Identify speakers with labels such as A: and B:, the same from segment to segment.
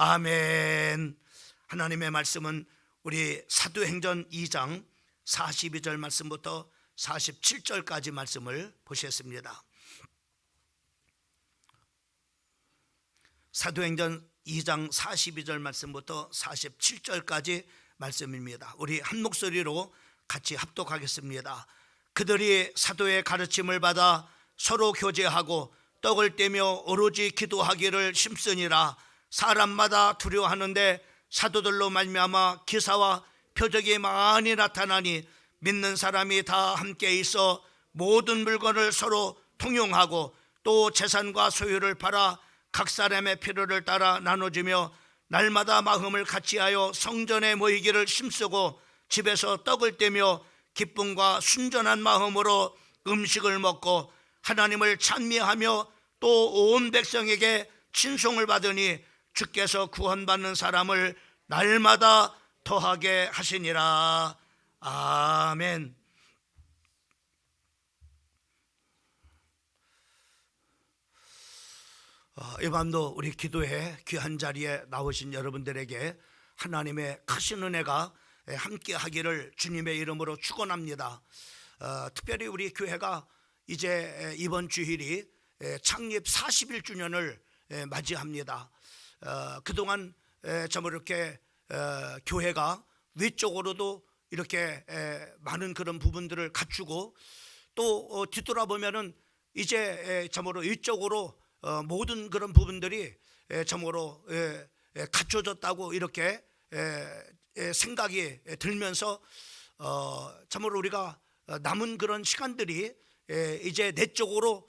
A: 아멘. 하나님의 말씀은 우리 사도행전 2장 42절 말씀부터 47절까지 말씀을 보셨습니다. 사도행전 2장 42절 말씀부터 47절까지 말씀입니다. 우리 한 목소리로 같이 합독하겠습니다. 그들이 사도의 가르침을 받아 서로 교제하고 떡을 떼며 오로지 기도하기를 심쓰니라. 사람마다 두려워하는데 사도들로 말미암아 기사와 표적이 많이 나타나니 믿는 사람이 다 함께 있어 모든 물건을 서로 통용하고 또 재산과 소유를 팔아 각 사람의 필요를 따라 나눠주며 날마다 마음을 같이하여 성전에 모이기를 힘쓰고 집에서 떡을 떼며 기쁨과 순전한 마음으로 음식을 먹고 하나님을 찬미하며 또 온 백성에게 친송을 받으니 주께서 구원받는 사람을 날마다 더하게 하시니라. 아멘. 이 밤도 우리 기도회 귀한 자리에 나오신 여러분들에게 하나님의 크신 은혜가 함께 하기를 주님의 이름으로 축원합니다. 특별히 우리 교회가 이제 이번 주일이 창립 41주년을 맞이합니다. 그동안 좀 이렇게 교회가 위쪽으로도 이렇게 많은 그런 부분들을 갖추고 또 뒤돌아보면은 이제 참으로 위쪽으로 모든 그런 부분들이 참으로 갖춰졌다고 이렇게 생각이 들면서 참으로 우리가 남은 그런 시간들이 이제 내적으로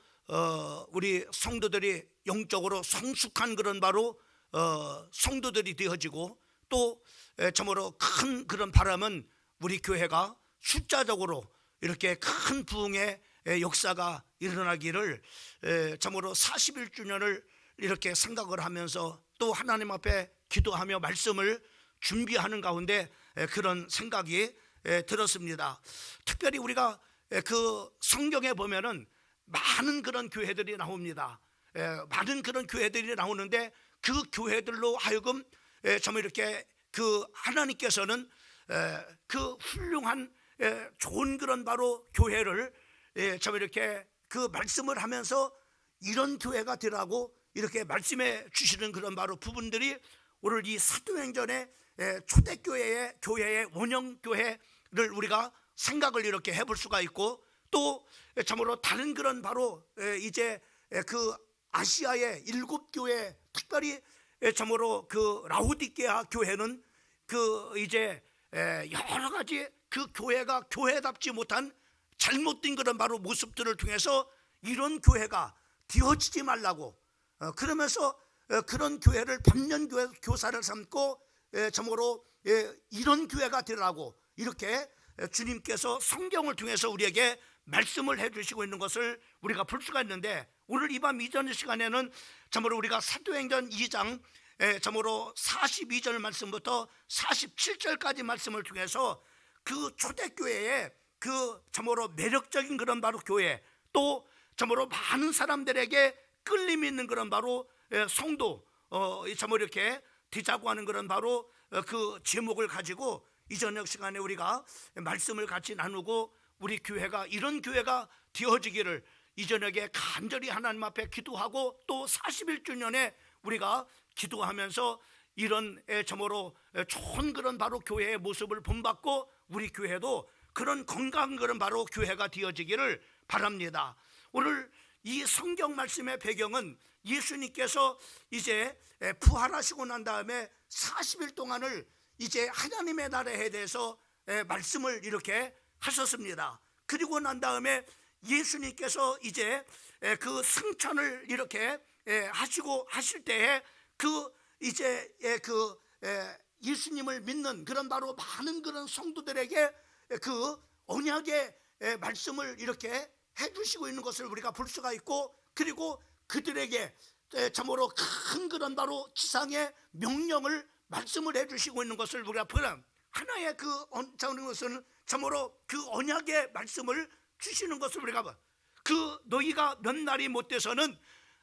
A: 우리 성도들이 영적으로 성숙한 그런 바로 성도들이 되어지고 또 참으로 큰 그런 바람은 우리 교회가 숫자적으로 이렇게 큰 부흥의 역사가 일어나기를 참으로 41주년을 이렇게 생각을 하면서 또 하나님 앞에 기도하며 말씀을 준비하는 가운데 그런 생각이 들었습니다. 특별히 우리가 그 성경에 보면은 많은 그런 교회들이 나옵니다. 많은 그런 교회들이 나오는데 그 교회들로 하여금 좀 이렇게 그 하나님께서는 그 훌륭한 좋은 그런 바로 교회를 좀 이렇게 그 말씀을 하면서 이런 교회가 되라고 이렇게 말씀해 주시는 그런 바로 부분들이 오늘 이 사도행전의 초대교회의 교회의 원형교회를 우리가 생각을 이렇게 해볼 수가 있고 또 참으로 다른 그런 바로 이제 그 아시아의 7교회 특별히 참으로 그 라오디게아 교회는 그 이제 여러 가지 그 교회가 교회답지 못한 잘못된 그런 바로 모습들을 통해서 이런 교회가 되어지지 말라고 그러면서 그런 교회를 반면교회 교사를 삼고 참으로 이런 교회가 되라고 이렇게 주님께서 성경을 통해서 우리에게 말씀을 해주시고 있는 것을 우리가 볼 수가 있는데 오늘 이 밤 이전 시간에는 참으로 우리가 사도행전 2장 참으로 42절 말씀부터 47절까지 말씀을 통해서 그 초대교회의 그 참으로 매력적인 그런 바로 교회 또 참으로 많은 사람들에게 끌림이 있는 그런 바로 성도 참으로 이렇게 되자고 하는 그런 바로 그 제목을 가지고 이 저녁 시간에 우리가 말씀을 같이 나누고 우리 교회가 이런 교회가 되어지기를 이 저녁에 간절히 하나님 앞에 기도하고 또 41주년에 우리가 기도하면서 이런 참으로 좋은 그런 바로 교회의 모습을 본받고 우리 교회도 그런 건강한 그런 바로 교회가 되어지기를 바랍니다. 오늘 이 성경 말씀의 배경은 예수님께서 이제 부활하시고 난 다음에 40일 동안을 이제 하나님의 나라에 대해서 말씀을 이렇게 하셨습니다. 그리고 난 다음에 예수님께서 이제 그 승천을 이렇게 하시고 하실 때에 그 이제 그 예수님을 믿는 그런 바로 많은 그런 성도들에게 그 언약의 말씀을 이렇게 해주시고 있는 것을 우리가 볼 수가 있고 그리고 그들에게 참으로 큰 그런 바로 지상의 명령을 말씀을 해주시고 있는 것을 우리가 보라. 하나의 그 것은 참으로 그 언약의 말씀을 주시는 것을 우리가 봐. 그 너희가 몇 날이 못 돼서는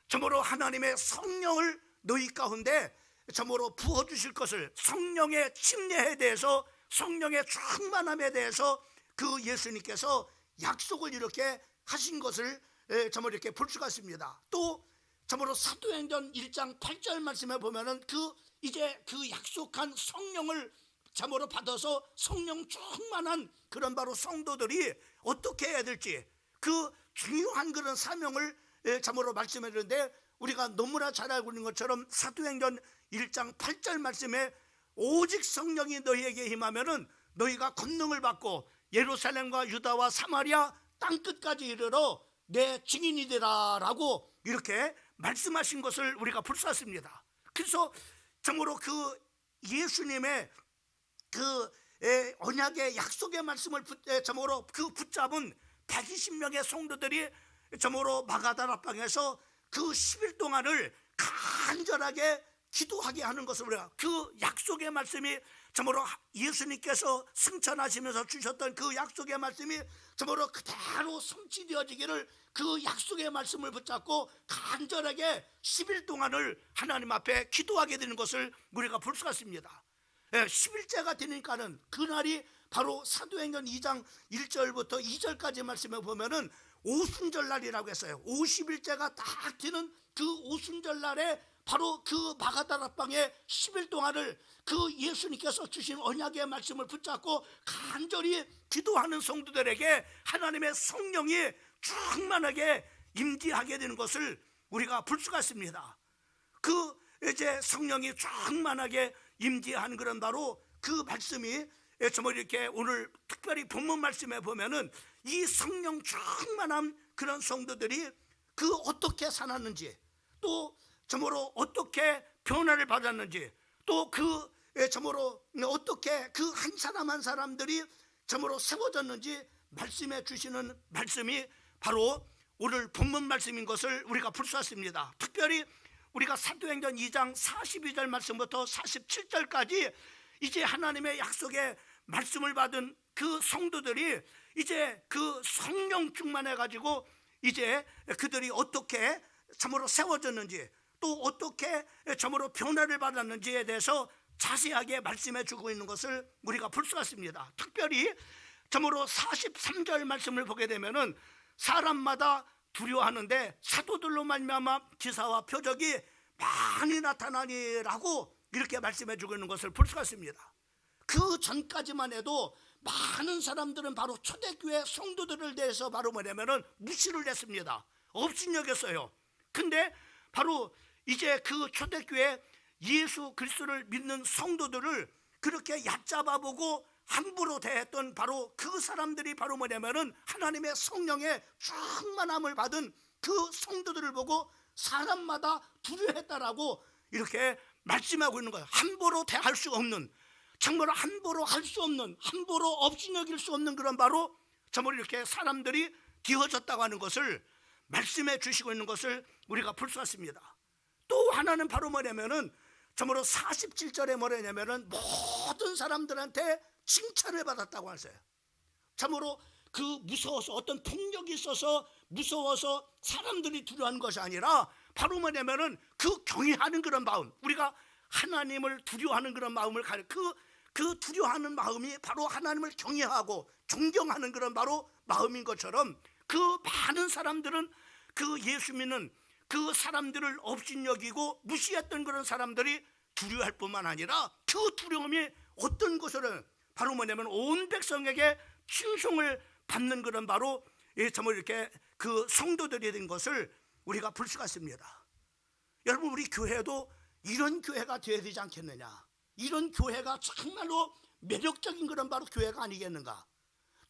A: 참으로 하나님의 성령을 너희 가운데 참으로 부어주실 것을, 성령의 침례에 대해서, 성령의 충만함에 대해서 그 예수님께서 약속을 이렇게 하신 것을 참으로 이렇게 볼 수가 있습니다. 또 참으로 사도행전 1장 8절 말씀에 보면은 이제 그 약속한 성령을 참으로 받아서 성령 충만한 그런 바로 성도들이 어떻게 해야 될지, 그 중요한 그런 사명을 참으로 말씀해 주는데, 우리가 너무나 잘 알고 있는 것처럼 사도행전 1장 8절 말씀에 오직 성령이 너희에게 임하면은 너희가 권능을 받고 예루살렘과 유다와 사마리아 땅끝까지 이르러 내 증인이 되라 라고 이렇게 말씀하신 것을 우리가 볼 수 있습니다. 그래서 참으로 그 예수님의 그 언약의 약속의 말씀을 참으로 그 붙잡은 120명의 성도들이 참으로 마가다락방에서 그 10일 동안을 간절하게 기도하게 하는 것을, 우리가 그 약속의 말씀이 참으로 예수님께서 승천하시면서 주셨던 그 약속의 말씀이 참으로 그대로 성취되어지기를, 그 약속의 말씀을 붙잡고 간절하게 10일 동안을 하나님 앞에 기도하게 되는 것을 우리가 볼 수가 있습니다. 10일째가 되니까는 그날이 바로 사도행전 2장 1절부터 2절까지 말씀에 보면은 오순절날이라고 했어요. 50일째가 딱 되는 그 오순절날에 바로 그 마가다락방에 10일 동안을 그 예수님께서 주신 언약의 말씀을 붙잡고 간절히 기도하는 성도들에게 하나님의 성령이 충만하게 임재하게 되는 것을 우리가 볼 수가 있습니다. 그 이제 성령이 충만하게 임재한 그런 바로 그 말씀이 정말 이렇게 오늘 특별히 본문 말씀에 보면은 이 성령 충만한 그런 성도들이 그 어떻게 살았는지, 또 참으로 어떻게 변화를 받았는지, 또 그 참으로 어떻게 그 한 사람 한 사람들이 참으로 세워졌는지 말씀해 주시는 말씀이 바로 오늘 본문 말씀인 것을 우리가 볼 수 있습니다. 특별히 우리가 사도행전 2장 42절 말씀부터 47절까지 이제 하나님의 약속의 말씀을 받은 그 성도들이 이제 그 성령 충만해 가지고 이제 그들이 어떻게 참으로 세워졌는지, 또 어떻게 참으로 변화를 받았는지에 대해서 자세하게 말씀해 주고 있는 것을 우리가 볼 수가 있습니다. 특별히 참으로 43절 말씀을 보게 되면은 사람마다 두려워하는데 사도들로 말미암아 기사와 표적이 많이 나타나니라고 이렇게 말씀해 주고 있는 것을 볼 수가 있습니다. 그 전까지만 해도 많은 사람들은 바로 초대교회 성도들을 대해서 바로 뭐냐면은 무시를 했습니다. 업신여겼어요. 근데 바로 이제 그 초대교회 예수 그리스도를 믿는 성도들을 그렇게 얕잡아 보고 함부로 대했던 바로 그 사람들이 바로 뭐냐면은 하나님의 성령의 충만함을 받은 그 성도들을 보고 사람마다 두려워했다라고 이렇게 말씀하고 있는 거예요. 함부로 대할 수 없는, 정말 함부로 할 수 없는, 함부로 업신여길 수 없는 그런 바로 정말 이렇게 사람들이 되어졌다고 하는 것을 말씀해 주시고 있는 것을 우리가 볼 수 있습니다. 또 하나는 바로 뭐냐면은 참으로 47절에 뭐냐면은 모든 사람들한테 칭찬을 받았다고 하세요. 참으로 그 무서워서, 어떤 폭력이 있어서 무서워서 사람들이 두려워하는 것이 아니라 바로 뭐냐면은 그 경외하는 그런 마음, 우리가 하나님을 두려워하는 그런 마음을 그 두려워하는 마음이 바로 하나님을 경외하고 존경하는 그런 바로 마음인 것처럼, 그 많은 사람들은 그 예수 믿는 그 사람들을 업신여기고 무시했던 그런 사람들이 두려워할 뿐만 아니라 그 두려움이 어떤 것으로 바로 뭐냐면 온 백성에게 칭송을 받는 그런 바로 정말 이렇게 그 성도들이 된 것을 우리가 볼 수가 있습니다. 여러분, 우리 교회도 이런 교회가 되어야 되지 않겠느냐? 이런 교회가 정말로 매력적인 그런 바로 교회가 아니겠는가?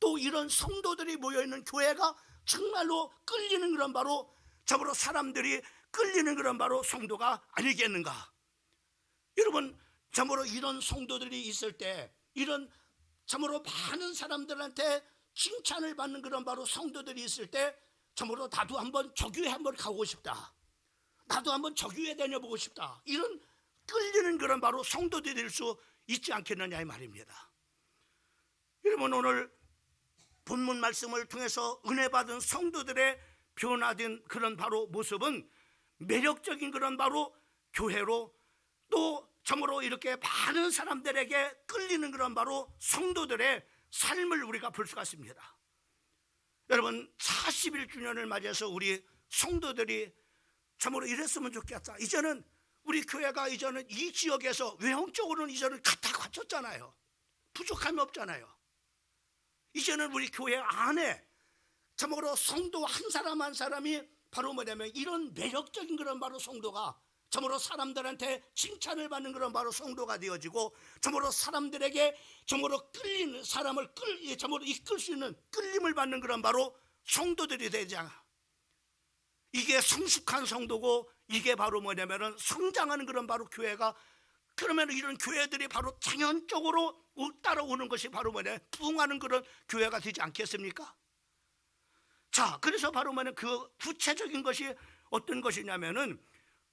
A: 또 이런 성도들이 모여있는 교회가 정말로 끌리는 그런 바로 참으로 사람들이 끌리는 그런 바로 성도가 아니겠는가? 여러분, 참으로 이런 성도들이 있을 때, 이런 참으로 많은 사람들한테 칭찬을 받는 그런 바로 성도들이 있을 때 참으로 나도 한번 저 교회 한번 가고 싶다, 나도 한번 저 교회 다녀보고 싶다, 이런 끌리는 그런 바로 성도들이 될 수 있지 않겠느냐 이 말입니다. 여러분, 오늘 본문 말씀을 통해서 은혜 받은 성도들의 변화된 그런 바로 모습은 매력적인 그런 바로 교회로, 또 참으로 이렇게 많은 사람들에게 끌리는 그런 바로 성도들의 삶을 우리가 볼 수가 있습니다. 여러분 41주년을 맞이해서 우리 성도들이 참으로 이랬으면 좋겠다. 이제는 우리 교회가 이제는 이 지역에서 외형적으로는 이제는 다 갖췄잖아요. 부족함이 없잖아요. 이제는 우리 교회 안에 참으로 성도 한 사람 한 사람이 바로 뭐냐면 이런 매력적인 그런 바로 성도가 참으로 사람들한테 칭찬을 받는 그런 바로 성도가 되어지고 참으로 사람들에게 참으로 끌리는 사람을 참으로 이끌 수 있는 끌림을 받는 그런 바로 성도들이 되지 않아. 이게 성숙한 성도고 이게 바로 뭐냐면은 성장하는 그런 바로 교회가 그러면 이런 교회들이 바로 자연적으로 따라오는 것이 바로 뭐냐 부흥하는 그런 교회가 되지 않겠습니까? 자, 그래서 바로 뭐냐 그 구체적인 것이 어떤 것이냐면은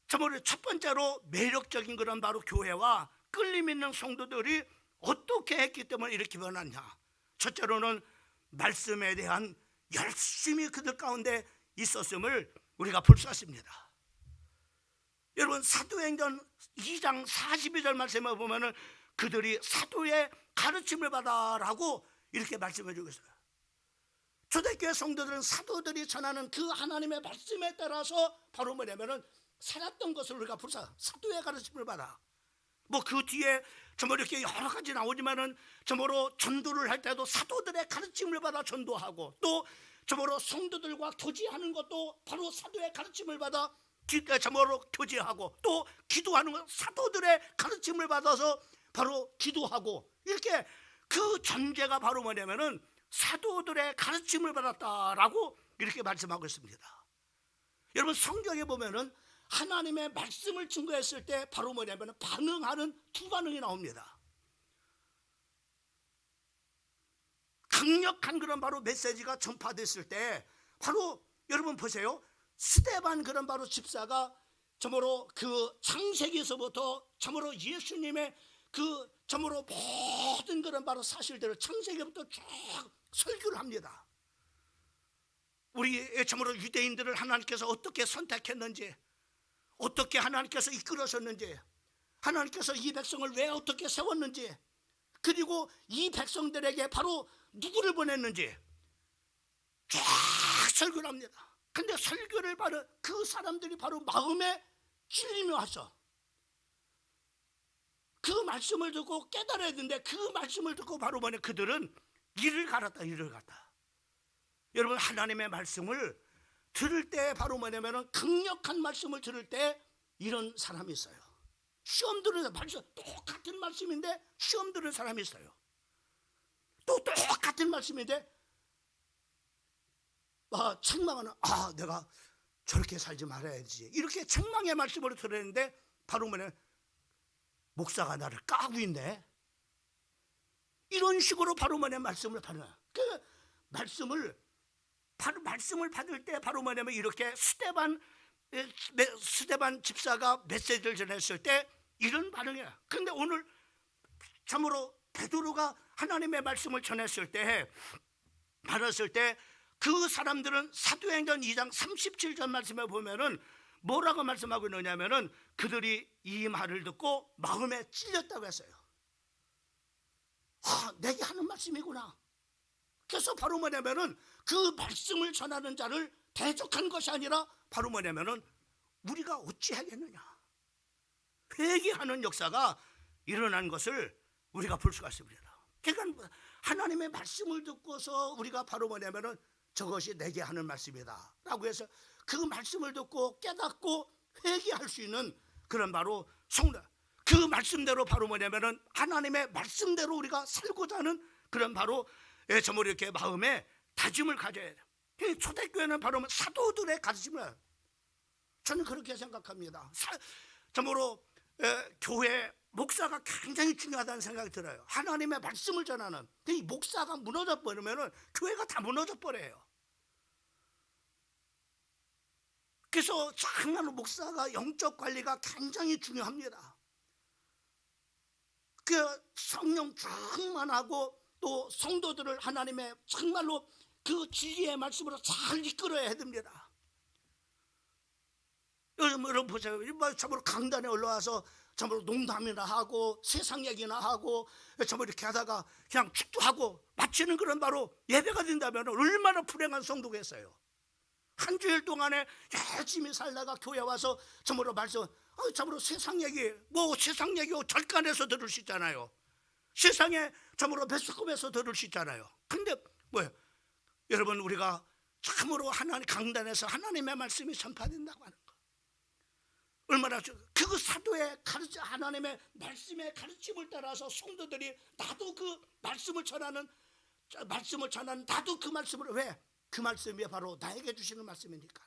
A: 참으로 첫 번째로 매력적인 그런 바로 교회와 끌림 있는 성도들이 어떻게 했기 때문에 이렇게 변하냐. 첫째로는 말씀에 대한 열심히 그들 가운데 있었음을 우리가 볼 수 있습니다. 여러분 사도행전 2장 42절 말씀을 보면은 그들이 사도의 가르침을 받아라고 이렇게 말씀해 주고 있어요. 초대교회 성도들은 사도들이 전하는 그 하나님의 말씀에 따라서 바로 뭐냐면은 살았던 것을 우리가 볼 수 있어요. 사도의 가르침을 받아. 뭐 그 뒤에 정말 이렇게 여러 가지 나오지만은 정말로 전도를 할 때도 사도들의 가르침을 받아 전도하고 또 정말로 성도들과 교제하는 것도 바로 사도의 가르침을 받아 정말로 교제하고 또 기도하는 것 사도들의 가르침을 받아서 바로 기도하고 이렇게 그 전제가 바로 뭐냐면은 사도들의 가르침을 받았다라고 이렇게 말씀하고 있습니다. 여러분 성경에 보면은 하나님의 말씀을 증거했을 때 바로 뭐냐면 반응하는 두 반응이 나옵니다. 강력한 그런 바로 메시지가 전파됐을 때 바로 여러분 보세요. 스데반 그런 바로 집사가 참으로 그 창세기에서부터 참으로 예수님의 그 참으로 모든 그런 바로 사실들을 창세기부터 쭉 설교를 합니다. 우리 참으로 유대인들을 하나님께서 어떻게 선택했는지 어떻게 하나님께서 이끌어셨는지 하나님께서 이 백성을 왜 어떻게 세웠는지 그리고 이 백성들에게 바로 누구를 보냈는지 쫙 설교를 합니다. 근데 설교를 바로 그 사람들이 바로 마음에 찔림이 와서 그 말씀을 듣고 깨달아야 되는데 그 말씀을 듣고 바로 뭐냐 그들은 이를 갈았다. 여러분 하나님의 말씀을 들을 때 바로 뭐냐면은 강력한 말씀을 들을 때 이런 사람이 있어요. 시험 들은 말씀 똑같은 말씀인데 시험 들은 사람이 있어요. 또 똑같은 말씀인데 책망하는 내가 저렇게 살지 말아야지 이렇게 책망의 말씀으로 들었는데 바로 뭐냐 목사가 나를 까고 있네. 이런 식으로 바로 뭐냐 말씀을 받는 그 말씀을 받을 때 바로 뭐냐면 이렇게 스데반 집사가 메시지를 전했을 때 이런 반응이야. 근데 오늘 참으로 베드로가 하나님의 말씀을 전했을 때 받았을 때 그 사람들은 사도행전 2장 37절 말씀에 보면은 뭐라고 말씀하고 있느냐면은 그들이 이 말을 듣고 마음에 찔렸다고 했어요. 내게 하는 말씀이구나. 그래서 바로 뭐냐면은 그 말씀을 전하는 자를 대적한 것이 아니라 바로 뭐냐면은 우리가 어찌하겠느냐 회개하는 역사가 일어난 것을 우리가 볼 수가 있습니다. 그러니까 하나님의 말씀을 듣고서 우리가 바로 뭐냐면은 저것이 내게 하는 말씀이다 라고 해서 그 말씀을 듣고 깨닫고 회개할 수 있는 그런 바로 성도 그 말씀대로 바로 뭐냐면은 하나님의 말씀대로 우리가 살고자 하는 그런 바로 정말 이렇게 마음에 다짐을 가져야 돼요. 초대교회는 바로 사도들의 가르침을 저는 그렇게 생각합니다. 정말로 교회 목사가 굉장히 중요하다는 생각이 들어요. 하나님의 말씀을 전하는 이 목사가 무너져 버리면 교회가 다 무너져 버려요. 그래서 정말로 목사가 영적 관리가 굉장히 중요합니다. 그 성령 충만하고 또 성도들을 하나님의 정말로 그 진리의 말씀으로 잘 이끌어야 됩니다. 여러분 보세요. 참으로 강단에 올라와서 정말 농담이나 하고 세상 얘기나 하고 정말 이렇게 하다가 그냥 축도하고 마치는 그런 바로 예배가 된다면 얼마나 불행한 성도겠어요. 한 주일 동안에 열심히 살다가 교회 와서 정말로 말씀, 정말로 세상 얘기, 뭐 세상 얘기 절간에서 들을 수 있잖아요. 세상에 정말로 배수급에서 들을 수 있잖아요. 근데 뭐예요? 여러분, 우리가 참으로 하나님 강단에서 하나님의 말씀이 전파된다고 하는 거, 얼마나 그 사도의 가르침, 하나님의 말씀의 가르침을 따라서 성도들이 나도 그 말씀을 전하는 나도 그 말씀을, 왜? 그 말씀이 바로 나에게 주시는 말씀이니까.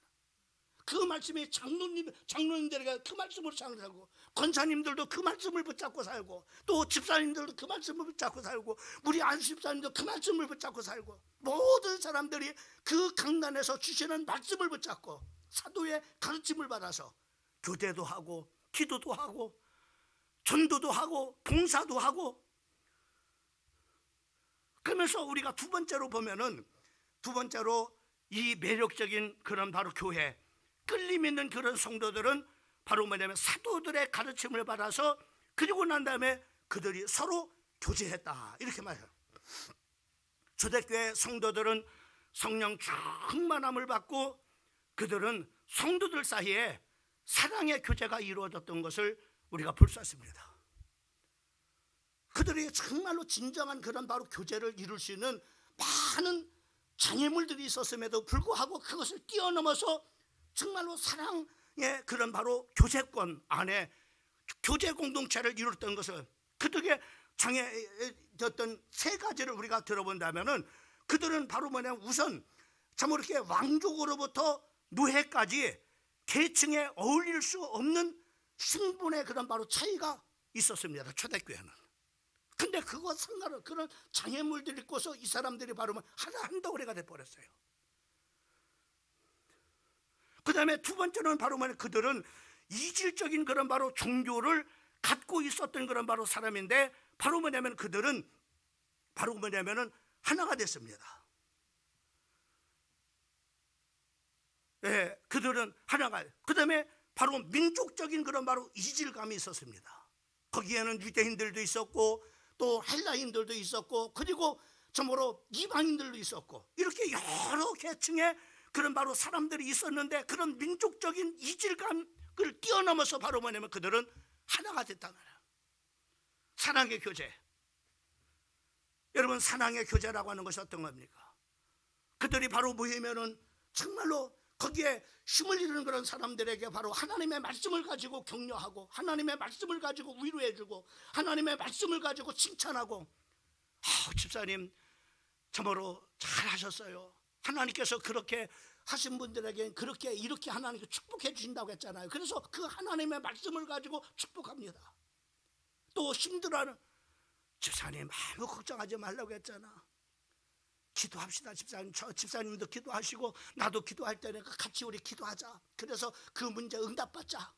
A: 그 말씀이 장로님들에게 그 말씀을 살고, 권사님들도 그 말씀을 붙잡고 살고, 또 집사님들도 그 말씀을 붙잡고 살고, 우리 안수집사님도 그 말씀을 붙잡고 살고, 모든 사람들이 그 강단에서 주시는 말씀을 붙잡고 사도의 가르침을 받아서 교대도 하고 기도도 하고 전도도 하고 봉사도 하고, 그러면서 우리가 두 번째로 보면은, 두 번째로 이 매력적인 그런 바로 교회, 끌림 있는 그런 성도들은 바로 뭐냐면 사도들의 가르침을 받아서, 그리고 난 다음에 그들이 서로 교제했다, 이렇게 말해요. 초대교회 성도들은 성령 충만함을 받고 그들은 성도들 사이에 사랑의 교제가 이루어졌던 것을 우리가 볼 수 있습니다. 그들이 정말로 진정한 그런 바로 교제를 이룰 수 있는 많은 장애물들이 있었음에도 불구하고 그것을 뛰어넘어서 정말로 사랑의 그런 바로 교제권 안에 교제 공동체를 이뤘던 것을, 그들의 장애였던 세 가지를 우리가 들어본다면은, 그들은 바로 뭐냐면 우선 참 이렇게 왕족으로부터 노예까지 계층에 어울릴 수 없는 신분의 그런 바로 차이가 있었습니다, 초대교회는. 근데 그거 상관없이 그런 장애물들이 있고서 이 사람들이 바로 하나 한 덩어리가 돼버렸어요. 그 다음에 두 번째는 바로 뭐냐면 그들은 이질적인 그런 바로 종교를 갖고 있었던 그런 바로 사람인데, 바로 뭐냐면 그들은 바로 뭐냐면은 하나가 됐습니다. 예, 그들은 하나가. 그 다음에 바로 민족적인 그런 바로 이질감이 있었습니다. 거기에는 유대인들도 있었고 또 헬라인들도 있었고, 그리고 참으로 이방인들도 있었고, 이렇게 여러 계층의 그런 바로 사람들이 있었는데, 그런 민족적인 이질감을 뛰어넘어서 바로 뭐냐면 그들은 하나가 됐다는 거예요. 사랑의 교제. 여러분, 사랑의 교제라고 하는 것이 어떤 겁니까? 그들이 바로 모이면은 정말로 거기에 힘을 잃는 그런 사람들에게 바로 하나님의 말씀을 가지고 격려하고, 하나님의 말씀을 가지고 위로해주고, 하나님의 말씀을 가지고 칭찬하고, 집사님 참으로 잘하셨어요. 하나님께서 그렇게 하신 분들에게 그렇게 이렇게 하나님께 축복해 주신다고 했잖아요. 그래서 그 하나님의 말씀을 가지고 축복합니다. 또 힘들어하는 집사님 아무 걱정하지 말라고 했잖아. 기도합시다. 집사님, 저 집사님도 기도하시고 나도 기도할 때니까 같이 우리 기도하자. 그래서 그 문제 응답받자.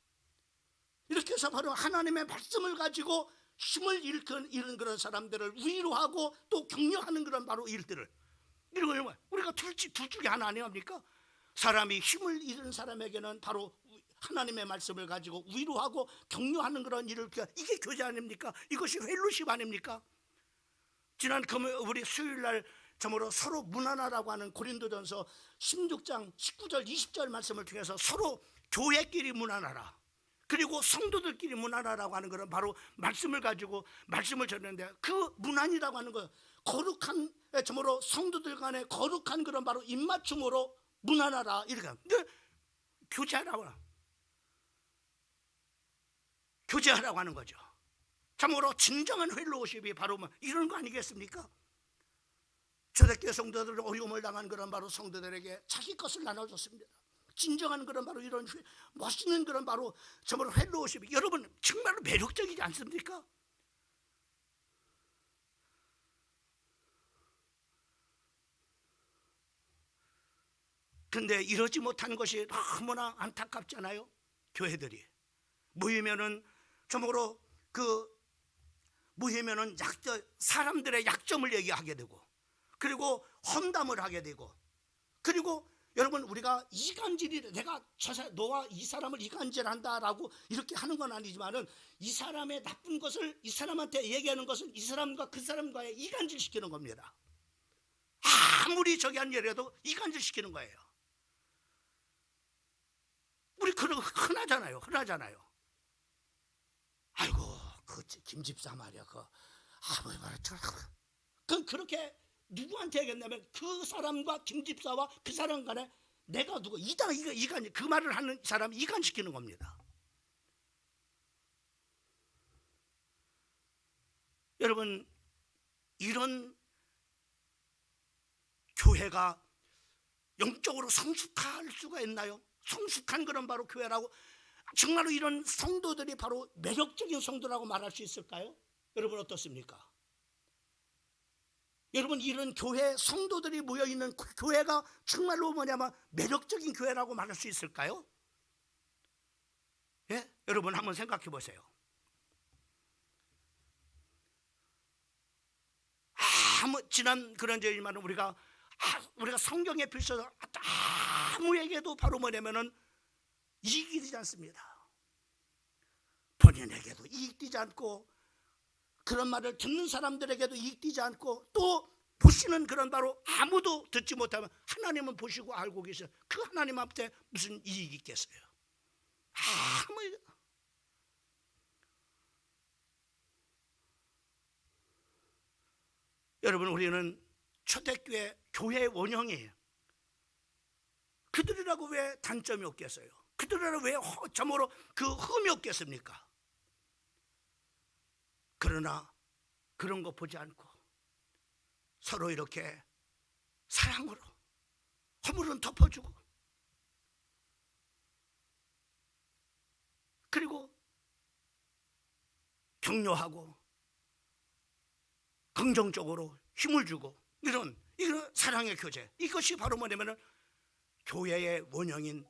A: 이렇게 해서 바로 하나님의 말씀을 가지고 힘을 잃은 그런 사람들을 위로하고 또 격려하는 그런 바로 일들을, 이런 거 우리가 둘 중에 하나 아닙니까? 사람이 힘을 잃은 사람에게는 바로 하나님의 말씀을 가지고 위로하고 격려하는 그런 일을, 이게 교제 아닙니까? 이것이 펠로십 아닙니까? 지난 우리 수요일날 참으로 서로 문안하라고 하는 고린도전서 16장 19절 20절 말씀을 통해서 서로 교회끼리 문안하라, 그리고 성도들끼리 문안하라고 하는 그런 바로 말씀을 가지고 말씀을 전했는데, 그 문안이라고 하는 거 거룩한 참으로 성도들 간에 거룩한 그런 바로 입맞춤으로 문안하라, 이렇게. 근데 교제하라고 하는 거죠. 참으로 진정한 펠로우십이 바로 이런 거 아니겠습니까? 초대교회 성도들은 어려움을 당한 그런 바로 성도들에게 자기 것을 나눠줬습니다. 진정한 그런 바로 이런 멋있는 그런 바로 정말 펠로우십이, 여러분 정말로 매력적이지 않습니까? 근데 이러지 못한 것이 너무나 안타깝잖아요. 교회들이 모이면은 정말로 모이면은 사람들의 약점을 얘기하게 되고, 그리고 험담을 하게 되고, 그리고 여러분, 우리가 이간질이, 내가 너와 이 사람을 이간질한다라고 이렇게 하는 건 아니지만은, 이 사람의 나쁜 것을 이 사람한테 얘기하는 것은 이 사람과 그 사람과의 이간질시키는 겁니다. 아무리 저기 한 일이라도 이간질시키는 거예요. 우리 그런 거 흔하잖아요. 아이고, 그 김집사 말이야, 그 아버지 말이야, 그렇게 누구한테 얘기했냐면 그 사람과 김집사와 그 사람 간에 내가 누구 이간 그 말을 하는 사람 이간시키는 겁니다. 여러분, 이런 교회가 영적으로 성숙할 수가 있나요? 성숙한 그런 바로 교회라고, 정말로 이런 성도들이 바로 매력적인 성도라고 말할 수 있을까요? 여러분 어떻습니까? 여러분, 이런 교회 성도들이 모여있는 교회가 정말로 뭐냐면 매력적인 교회라고 말할 수 있을까요? 예? 여러분 한번 생각해 보세요. 지난 그런 적이지만 우리가 성경에 필수서 아무에게도 바로 뭐냐면은 이익이 되지 않습니다. 본인에게도 이익되지 않고, 그런 말을 듣는 사람들에게도 이익되지 않고, 또 보시는 그런 바로 아무도 듣지 못하면 하나님은 보시고 알고 계셔. 그 하나님 앞에 무슨 이익이 있겠어요? 여러분, 우리는 초대교회 교회의 원형이에요. 그들이라고 왜 단점이 없겠어요? 그들이라고 왜 참으로 그 흠이 없겠습니까? 그러나 그런 거 보지 않고 서로 이렇게 사랑으로 허물은 덮어주고, 그리고 격려하고 긍정적으로 힘을 주고, 이런 사랑의 교제, 이것이 바로 뭐냐면은 교회의 원형인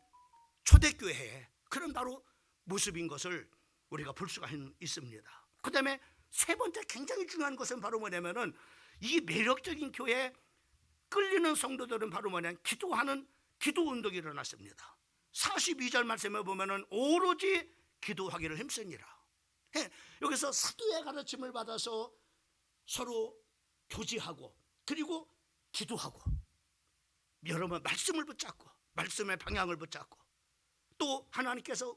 A: 초대교회의 그런 바로 모습인 것을 우리가 볼 수가 있습니다. 그 다음에 세 번째 굉장히 중요한 것은 바로 뭐냐면은 이 매력적인 교회에 끌리는 성도들은 바로 뭐냐면 기도하는 기도 운동이 일어났습니다. 42절 말씀에 보면은 오로지 기도하기를 힘쓰니라. 여기서 사도의 가르침을 받아서 서로 교제하고, 그리고 기도하고, 여러분 말씀을 붙잡고, 말씀의 방향을 붙잡고, 또 하나님께서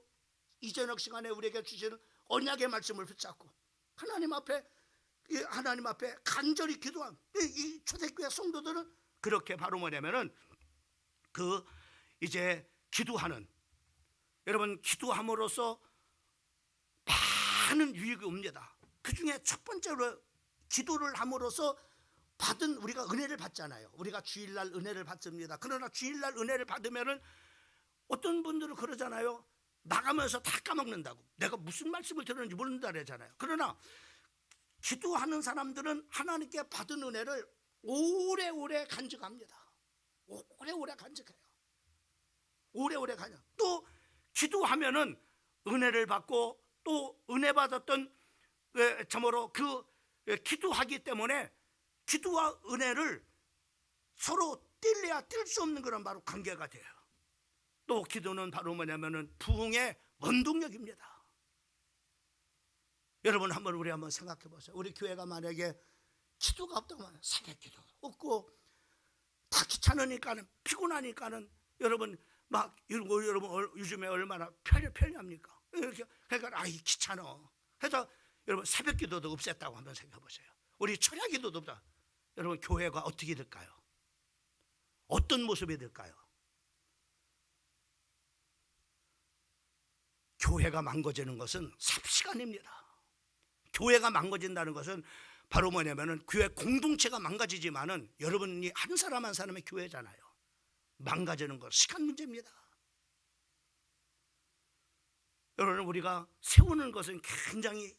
A: 이전역 시간에 우리에게 주시는 언약의 말씀을 붙잡고 하나님 앞에 간절히 기도한 이 초대교회 성도들은 그렇게 바로 뭐냐면은 이제 기도하는, 여러분 기도함으로써 많은 유익이 옵니다. 그 중에 첫 번째로 기도를 함으로써 받은, 우리가 은혜를 받잖아요. 우리가 주일날 은혜를 받습니다. 그러나 주일날 은혜를 받으면은 어떤 분들은 그러잖아요. 나가면서 다 까먹는다고. 내가 무슨 말씀을 들었는지 모른다 그러잖아요. 그러나 기도하는 사람들은 하나님께 받은 은혜를 오래오래 간직합니다. 오래오래 간직해요. 오래오래 간직. 또 기도하면은 은혜를 받고, 또 은혜 받았던 참으로 기도하기 때문에 기도와 은혜를 서로 뗄래야 뗄 수 없는 그런 바로 관계가 돼요. 또 기도는 바로 뭐냐면은 부흥의 원동력입니다. 여러분 우리 한번 생각해 보세요. 우리 교회가 만약에 기도가 없다고 하면 새벽 기도 없고, 다 귀찮으니까는, 피곤하니까는, 여러분 막 여러분 요즘에 얼마나 편리합니까? 이렇게 그러니까 귀찮아 해서 여러분 새벽 기도도 없앴다고 한번 생각해 보세요. 우리 철야 기도도 없다. 여러분 교회가 어떻게 될까요? 어떤 모습이 될까요? 교회가 망가지는 것은 삽시간입니다. 교회가 망가진다는 것은 바로 뭐냐면은 교회 공동체가 망가지지만은 여러분이 한 사람 한 사람의 교회잖아요. 망가지는 것 시간 문제입니다. 여러분, 우리가 세우는 것은 굉장히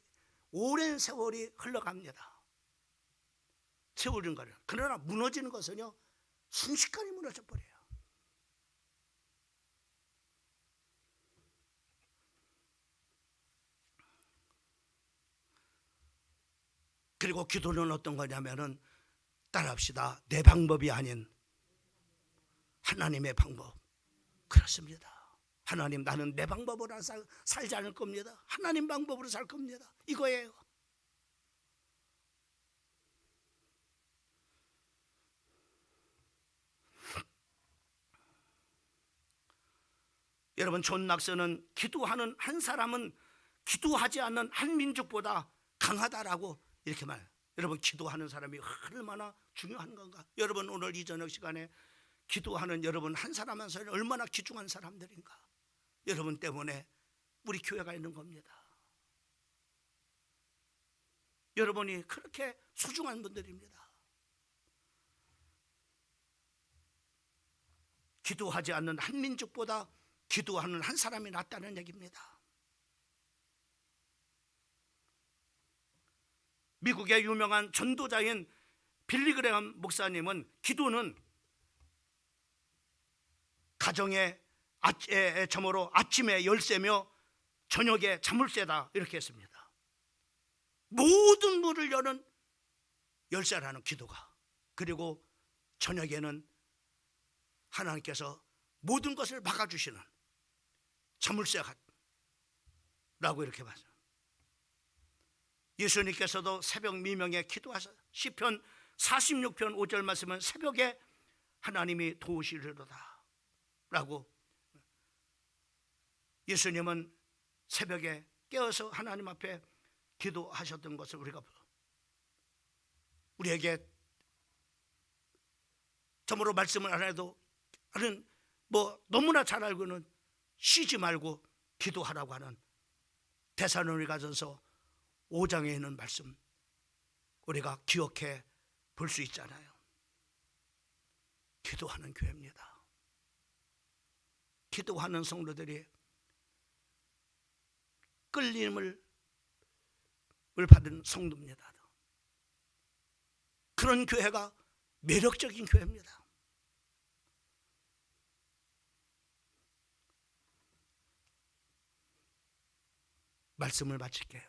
A: 오랜 세월이 흘러갑니다. 세우는 거는. 그러나 무너지는 것은요 순식간에 무너져 버려요. 그리고 기도는 어떤 거냐면은, 따라합시다. 내 방법이 아닌 하나님의 방법. 그렇습니다. 하나님, 나는 내 방법으로 살지 않을 겁니다. 하나님 방법으로 살 겁니다. 이거예요. 여러분, 존 낙서는 기도하는 한 사람은 기도하지 않는 한 민족보다 강하다라고 이렇게 말. 여러분, 기도하는 사람이 얼마나 중요한 건가? 여러분, 오늘 이 저녁 시간에 기도하는 여러분 한 사람 한 사람이 얼마나 귀중한 사람들인가? 여러분 때문에 우리 교회가 있는 겁니다. 여러분이 그렇게 소중한 분들입니다. 기도하지 않는 한 민족보다 기도하는 한 사람이 낫다는 얘기입니다. 미국의 유명한 전도자인 빌리그레엄 목사님은 기도는 가정의 점으로 아침에 열쇠며 저녁에 자물쇠다 이렇게 했습니다. 모든 문을 여는 열쇠라는 기도가, 그리고 저녁에는 하나님께서 모든 것을 막아주시는 자물쇠라고 이렇게 봤어요. 예수님께서도 새벽 미명에 기도하셔 시편 46편 5절 말씀은 새벽에 하나님이 도우시리로다 라고, 예수님은 새벽에 깨어서 하나님 앞에 기도하셨던 것을 우리에게 점으로 말씀을 안 해도 너무나 잘 알고는 쉬지 말고 기도하라고 하는 데살로니가전서 5장에 있는 말씀 우리가 기억해 볼 수 있잖아요. 기도하는 교회입니다. 기도하는 성도들이 끌림을 받은 성도입니다. 그런 교회가 매력적인 교회입니다. 말씀을 마칠게요.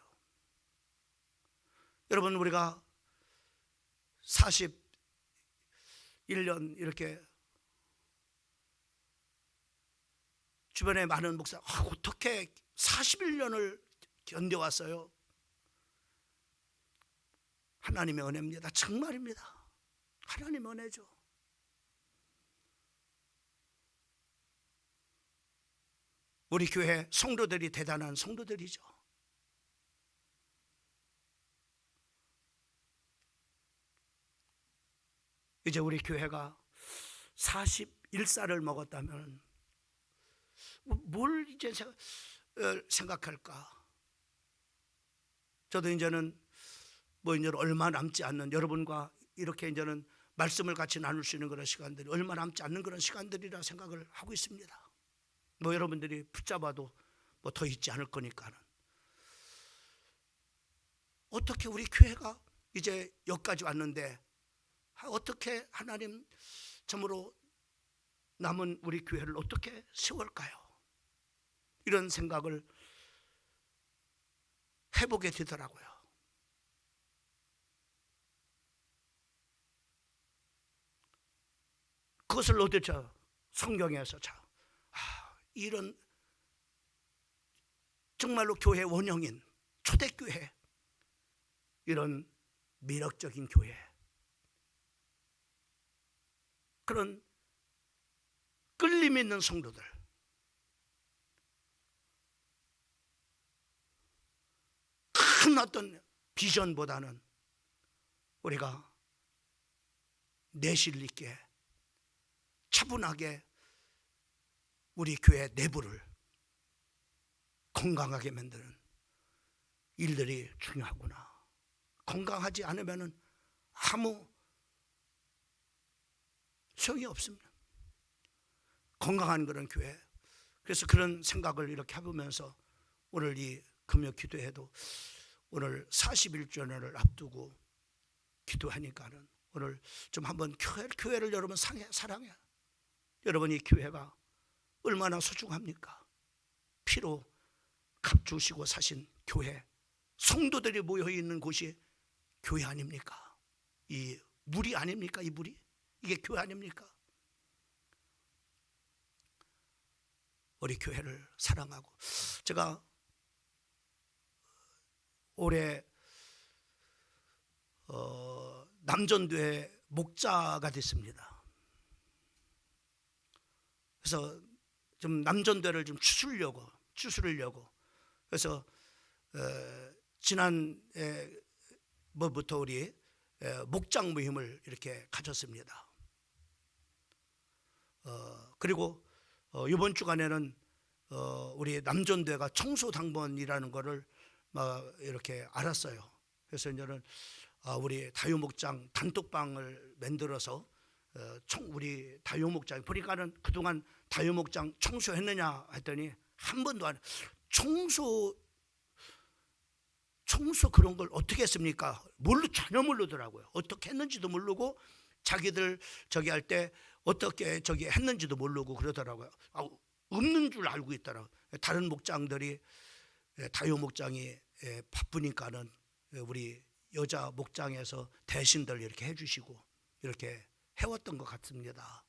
A: 여러분, 우리가 41년 이렇게 주변에 많은 목사, 어떻게 41년을 견뎌왔어요? 하나님의 은혜입니다. 정말입니다. 하나님의 은혜죠. 우리 교회 성도들이 대단한 성도들이죠. 이제 우리 교회가 41살을 먹었다면 뭘 이제 생각할까? 저도 이제는 이제 얼마 남지 않는, 여러분과 이렇게 이제는 말씀을 같이 나눌 수 있는 그런 시간들이 얼마 남지 않는 그런 시간들이라 생각을 하고 있습니다. 여러분들이 붙잡아도 더 있지 않을 거니까는. 어떻게 우리 교회가 이제 여기까지 왔는데 어떻게 하나님 참으로 남은 우리 교회를 어떻게 세울까요? 이런 생각을 해보게 되더라고요. 그것을 어떻게 성경에서 이런 정말로 교회 원형인 초대교회, 이런 매력적인 교회, 그런 끌림 있는 성도들, 큰 어떤 비전보다는 우리가 내실 있게 차분하게 우리 교회 내부를 건강하게 만드는 일들이 중요하구나. 건강하지 않으면 아무 소용이 없습니다. 건강한 그런 교회. 그래서 그런 생각을 이렇게 해보면서 오늘 이 금요 기도회도 오늘 41주년을 앞두고 기도하니까는 오늘 좀 한번 교회를 여러분 사랑해. 여러분, 이 교회가 얼마나 소중합니까? 피로 값주시고 사신 교회, 성도들이 모여있는 곳이 교회 아닙니까? 이 물이 아닙니까? 이 물이? 이게 교회 아닙니까? 우리 교회를 사랑하고, 제가 올해 남전도의 목자가 됐습니다. 그래서 좀 남전도를 좀 추스르려고 그래서 지난 뭐부터 우리 목장 모임을 이렇게 가졌습니다. 그리고 이번 주간에는 우리 남전도가 청소당번이라는 거를 막 이렇게 알았어요. 그래서 이제는 우리 다유목장 단톡방을 만들어서 우리 다유목장 보니까는 그동안 다유목장 청소했느냐 했더니 한 번도 안, 청소 그런 걸 어떻게 했습니까? 전혀 모르더라고요. 어떻게 했는지도 모르고 자기들 저기 할 때 어떻게 저기 했는지도 모르고 그러더라고요. 없는 줄 알고 있더라고요. 다른 목장들이, 다유 목장이 바쁘니까는 우리 여자 목장에서 대신들 이렇게 해주시고 이렇게 해왔던 것 같습니다.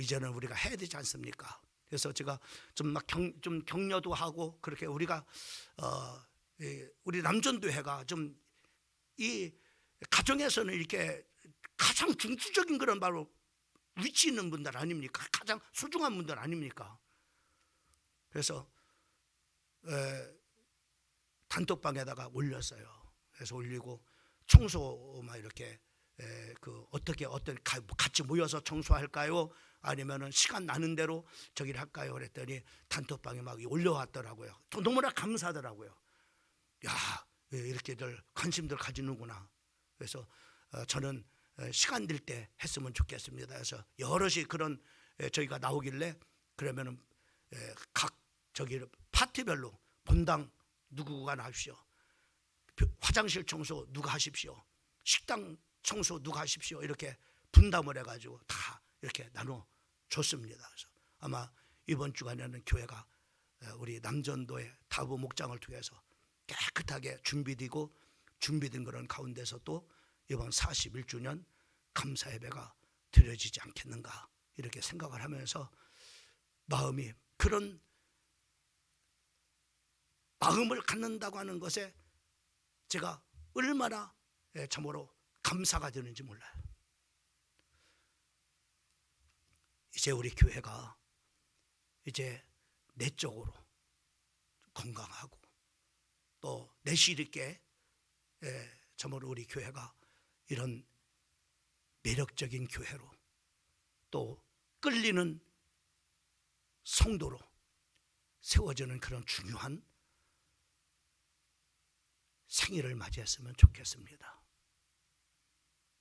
A: 이제는 우리가 해야 되지 않습니까? 그래서 제가 좀 격려도 하고, 그렇게 우리가 우리 남전도회가 좀 이 가정에서는 이렇게 가장 중추적인 그런 바로 위치 있는 분들 아닙니까? 가장 소중한 분들 아닙니까? 그래서 단톡방에다가 올렸어요. 그래서 올리고 청소만 이렇게 어떻게 같이 모여서 청소할까요? 아니면은 시간 나는 대로 저기를 할까요? 그랬더니 단톡방에 막 올려왔더라고요. 또 너무나 감사하더라고요. 야, 이렇게들 관심들 가지는구나. 그래서 저는 시간 될 때 했으면 좋겠습니다. 그래서 여럿이 그런 저희가 나오길래, 그러면은 각 저기 파티별로 본당 누구가 하십시오, 화장실 청소 누가 하십시오, 식당 청소 누가 하십시오, 이렇게 분담을 해가지고 다 이렇게 나눠 줬습니다. 그래서 아마 이번 주간에는 교회가 우리 남전도의 다부 목장을 통해서 깨끗하게 준비된 그런 가운데서 또 이번 41주년 감사 예배가 드려지지 않겠는가, 이렇게 생각을 하면서 마음이, 그런 마음을 갖는다고 하는 것에 제가 얼마나 참으로 감사가 되는지 몰라요. 이제 우리 교회가 이제 내적으로 건강하고 또 내실 있게 참으로 우리 교회가 이런 매력적인 교회로 또 끌리는 성도로 세워지는 그런 중요한 생일을 맞이했으면 좋겠습니다.